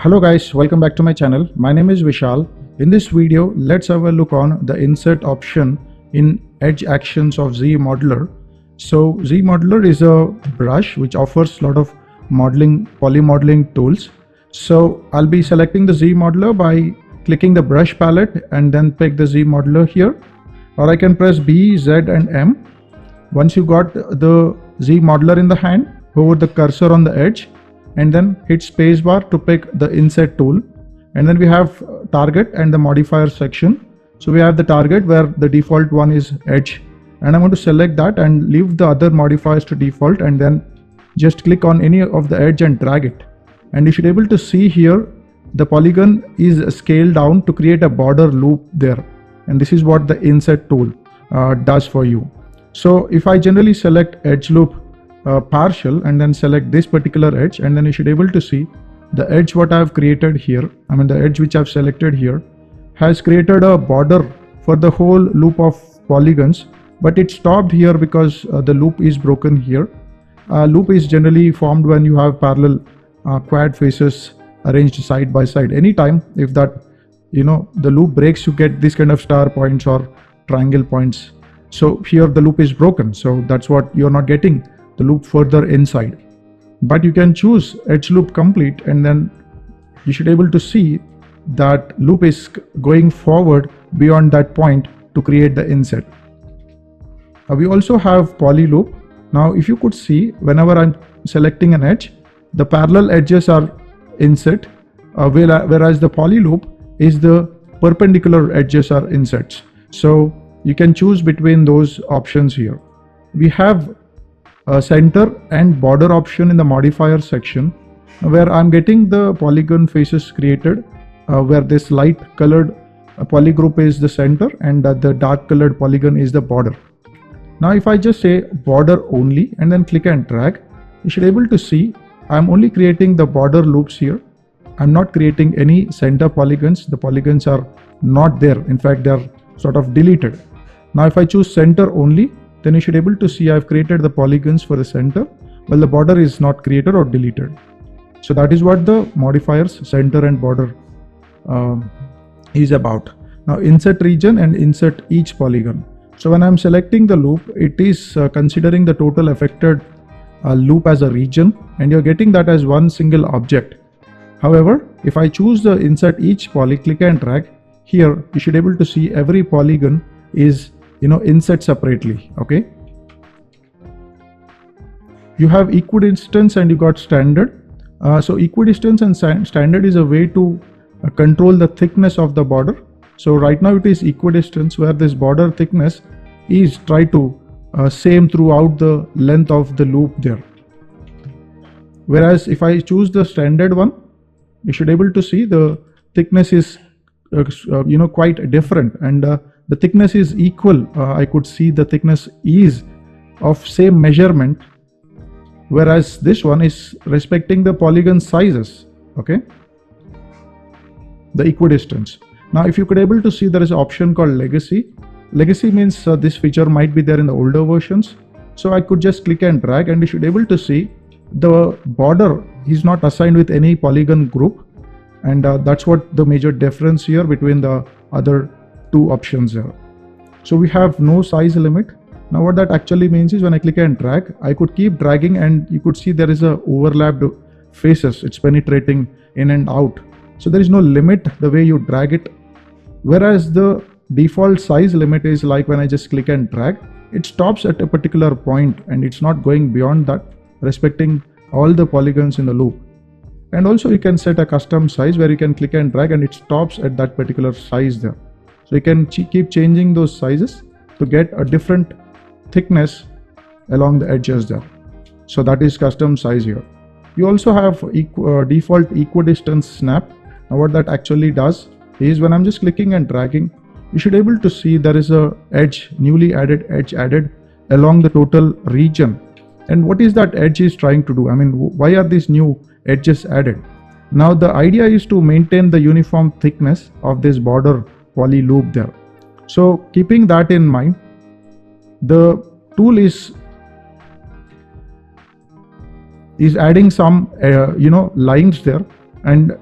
Hello guys, welcome back to my channel. My name is Vishal. In this video, let's have a look on the insert option in edge actions of ZModeler. So ZModeler is a brush which offers a lot of modeling, polymodeling tools. So I'll be selecting the ZModeler by clicking the brush palette and then pick the ZModeler here. Or I can press B, Z and M. Once you got the ZModeler in the hand, hover the cursor on the edge and then hit spacebar to pick the Inset tool. And then we have target and the modifier section. So we have the target where the default one is edge, and I'm going to select that and leave the other modifiers to default, and then just click on any of the edge and drag it. And you should be able to see here the polygon is scaled down to create a border loop there. And this is what the Inset tool does for you. So if I generally select edge loop partial and then select this particular edge, and then you should be able to see the edge what I have created here, the edge which I've selected here has created a border for the whole loop of polygons, but it stopped here because the loop is broken here. Loop is generally formed when you have parallel quad faces arranged side by side. Anytime if that the loop breaks, you get this kind of star points or triangle points. So here the loop is broken, so that's what you're not getting the loop further inside. But you can choose edge loop complete, and then you should be able to see that loop is going forward beyond that point to create the inset. We also have poly loop. Now if you could see, whenever I'm selecting an edge, the parallel edges are inset, whereas the poly loop is the perpendicular edges are insets. So you can choose between those options here. We have a center and border option in the modifier section, where I'm getting the polygon faces created, where this light colored polygroup is the center and the dark colored polygon is the border. Now if I just say border only and then click and drag, you should be able to see I'm only creating the border loops here. I'm not creating any center polygons. The polygons are not there. In fact, they are sort of deleted. Now if I choose center only, then you should be able to see I've created the polygons for the center, while the border is not created or deleted. So that is what the modifiers center and border is about. Now insert region and insert each polygon. So when I'm selecting the loop, it is considering the total affected loop as a region, and you're getting that as one single object. However, if I choose the insert each poly, click and drag, here you should be able to see every polygon is inset separately. Okay, you have equidistance and you got standard. So equidistance and standard is a way to control the thickness of the border. So right now it is equidistance, where this border thickness is try to same throughout the length of the loop there. Whereas if I choose the standard one, you should be able to see the thickness is quite different, and the thickness is equal. I could see the thickness is of same measurement, whereas this one is respecting the polygon sizes. Okay, the equidistance. Now if you could able to see, there is an option called legacy. Legacy means this feature might be there in the older versions. So I could just click and drag, and you should be able to see the border is not assigned with any polygon group, and that's what the major difference here between the other two options here. So we have no size limit. Now what that actually means is when I click and drag, I could keep dragging, and you could see there is a overlapped faces. It's penetrating in and out. So there is no limit the way you drag it. Whereas the default size limit is like when I just click and drag, it stops at a particular point and it's not going beyond that, respecting all the polygons in the loop. And also you can set a custom size where you can click and drag and it stops at that particular size there. So you can keep changing those sizes to get a different thickness along the edges there. So that is custom size here. You also have default equidistance snap. Now what that actually does is when I'm just clicking and dragging, you should be able to see there is a edge, newly added edge added along the total region. And what is that edge is trying to do? Why are these new edges added? Now the idea is to maintain the uniform thickness of this border poly loop there. So keeping that in mind, the tool is adding some lines there and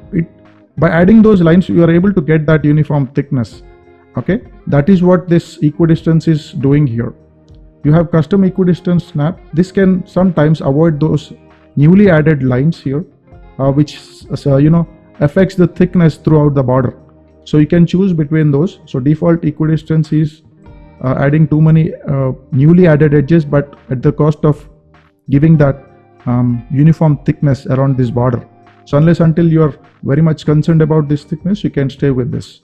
by adding those lines you are able to get that uniform thickness. Okay, that is what this equidistance is doing here. You have custom equidistance snap. This can sometimes avoid those newly added lines here, which affects the thickness throughout the border. So you can choose between those. So default equidistance is adding too many newly added edges, but at the cost of giving that uniform thickness around this border. So unless until you are very much concerned about this thickness, you can stay with this.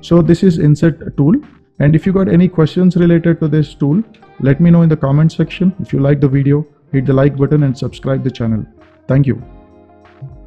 So this is Inset tool, and if you got any questions related to this tool, let me know in the comment section. If you like the video, hit the like button and subscribe the channel. Thank you.